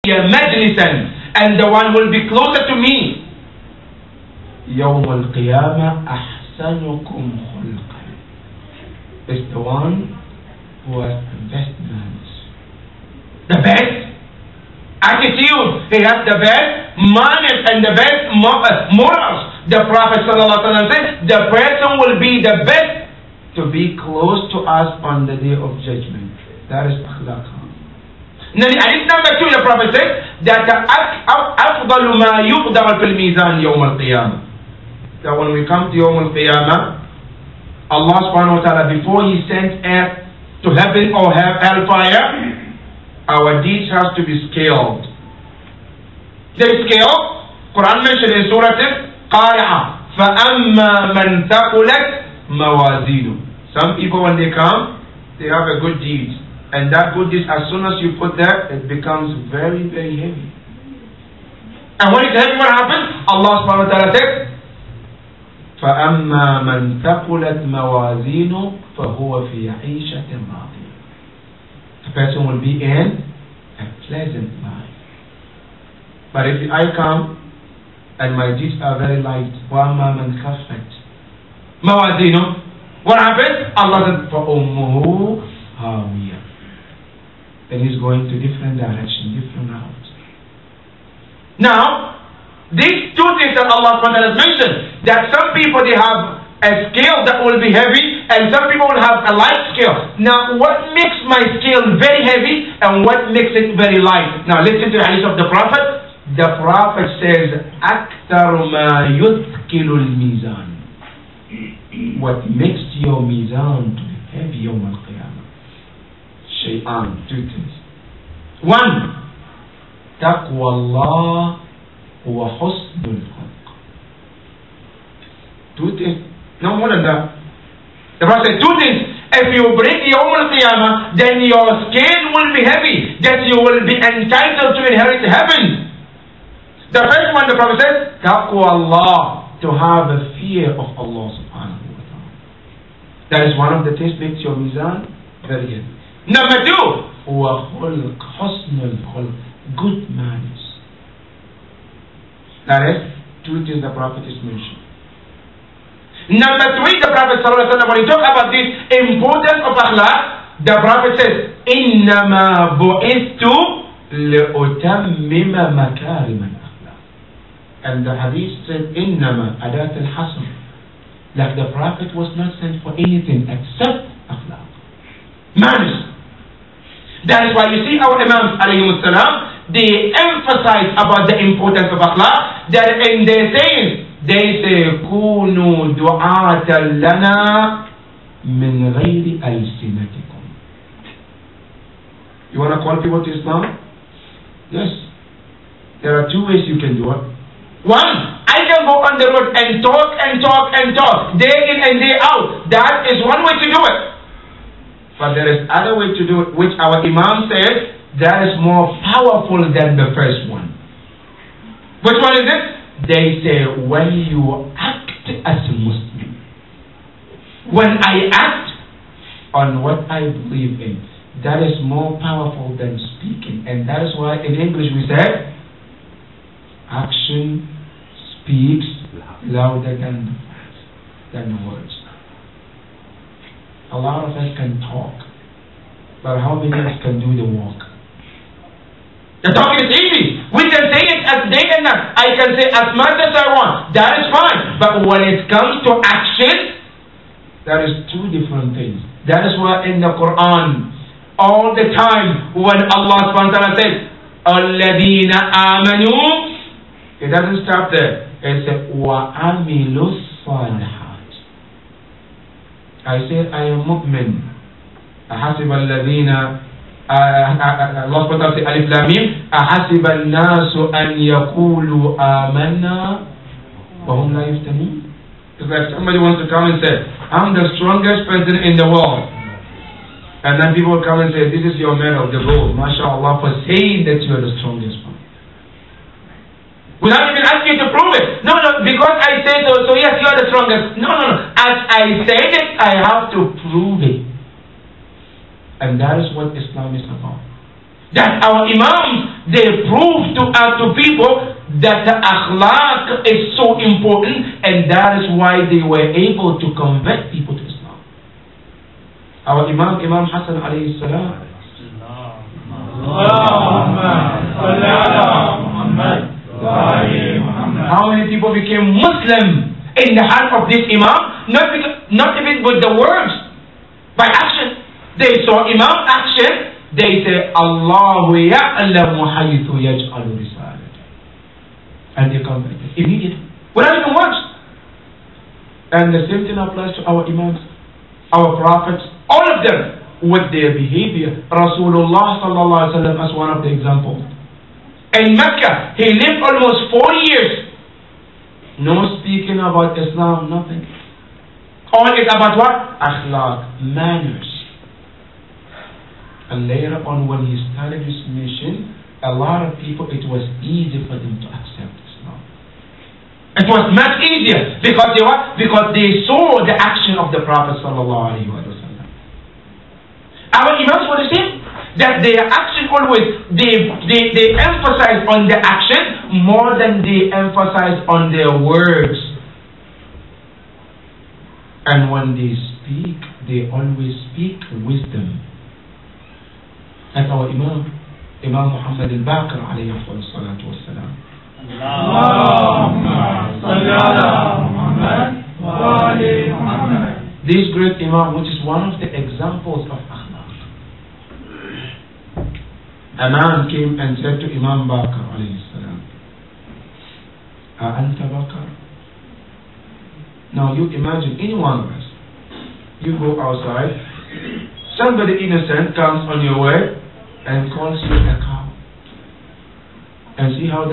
مجلسا, and the one will be closer to me يوم القيامة أحسنكم خلقا, is the one who has the best manners, the best attitude, he has the best manners and the best morals. The Prophet ﷺ said, the person will be the best to be close to us on the day of judgment. That is akhlaq. Now, hadith number 2, the Prophet said that أفضل ما يقدر في الميزان يوم القيامة. That when we come to يوم القيامة, Allah subhanahu wa ta'ala, before He sent earth to heaven or hellfire, our deeds has to be scaled. The scale, Quran mentioned in Surah Al-Qari'ah, فَأَمَّا مَنْ ثَقُلَتْ مَوَازِينُ. Some people, when they come, they have a good deed, and that good deed, as soon as you put that, it becomes very, very heavy. And when it's heavy, what happens? Allah subhanahu wa ta'ala says, فَأَمَّا مَنْ ثَقُلَتْ مَوَازِينُ فَهُوَ فِي عِيشَةٍ رَاضِيَةٍ. The person will be in a pleasant life. But if I come and my deeds are very light, وَأَمَّا مَنْ خَفَّتْ مَوَازِينُ, what happens? Allah says, فَأُمُّهُ هَاوِيَةٌ. Then he's going to different direction, different routes. Now, these two things that Allah has mentioned, that some people they have a scale that will be heavy, and some people will have a light scale. Now, what makes my scale very heavy, and what makes it very light? Now, listen to the hadith of the Prophet. The Prophet says, أَكْثَرُ مَا يُثْقِلُ الْمِيزَانِ. What makes your mizan to be heavy يوم القيامة? شيئان, two things. One, تقوى الله وحسن الخلق. Two things, no more than that. The Prophet said two things. If you break يوم القيامة, then your scale will be heavy, that you will be entitled to inherit heaven. The first one, the Prophet says, تقوى الله, to have a fear of Allah subhanahu wa ta'ala. That is one of the things that makes your mizan very heavy. Number 2, وَخُلْقْ حُسْنُ الْخُلْقْ, good manners. That is, two things the Prophet is mentioning. Number 3, the Prophet ﷺ, when he talks about this importance of akhlaq, the Prophet says, إِنَّمَا بُعِثْتُ لِأُتَمِّمَ مَكَارِمَ الْأَخْلَاقِ. And the hadith said, إِنَّمَا أَدَاةِ الْحَصْرِ. Like the Prophet was not sent for anything except akhlaq, manners. That is why you see our Imams alayhi salam, they emphasize about the importance of akhlaq. That in their sayings, they say, كُونُوا دُعَاةً لَنَا مِنْ غَيْرِ أَلْسِنَتِكُمْ. You want to call people to Islam? Yes. There are two ways you can do it. One, I can go on the road and talk and talk and talk, day in and day out. That is one way to do it. But there is other way to do it, which our Imam says, that is more powerful than the first one. Which one is it? They say, when you act as a Muslim, when I act on what I believe in, that is more powerful than speaking. And that is why in English we say, action speaks louder than the words. A lot of us can talk, but how many of us can do the work? The talking is easy. We can say it as day and night. I can say as much as I want. That is fine. But when it comes to action, that is two different things. That is why in the Quran, all the time when Allah subhanahu wa ta'ala says, الَّذِينَ آمَنُوا, it doesn't stop there. It says, وَعَمِلُوا الصَّالِحَاتِ. I say I am mu'min. أَحَسِبَ الَّذِينَ Allah subhanahu wa ta'ala says, Alif Lam Mim, أَحَسِبَ النَّاسُ أَنْ يَقُولُوا آمَنَّا وَهُمْ لَا يُفْتَنُونَ. It's like somebody wants to come and say, I'm the strongest person in the world. And then people will come and say, this is your medal, the gold, mashallah, for saying that you are the strongest one. Without even asking you to prove it. No, because I say so, so yes, you are the strongest. No. As I said it, I have to prove it. And that is what Islam is about. That our Imams, they prove to people that the akhlaq is so important, and that is why they were able to convert people to Islam. Our Imam Hassan alayhi salam. How many people became Muslim in the hand of this Imam? Not even with the words, by action. They saw Imam action. They say, Allahu ya'lamu haythu yaj'alu risalata. And they converted immediately, without even words. And the same thing applies to our Imams, our Prophets, all of them, with their behavior. Rasulullah sallallahu alaihi wasallam as one of the examples. In Mecca, he lived almost 4 years. No speaking about Islam, nothing. All is about what? Akhlaq, manners. And later on, when he started his mission, a lot of people, it was easy for them to accept Islam. It was much easier because they what? Because they saw the action of the Prophet sallallahu alaihi wasallam. Our Imams were the same. That their action always, they emphasize on the action more than they emphasize on their words. And when they speak, they always speak wisdom. As our Imam Muhammad al-Baqir alayhi salatu wassalam. This great Imam, which is one of the examples of akhlaq. A man came and said to Imam Baqir alayhi salam, Anta Baqir? Now you imagine any one of us, you go outside, somebody innocent comes on your way and calls you a cow. And see how that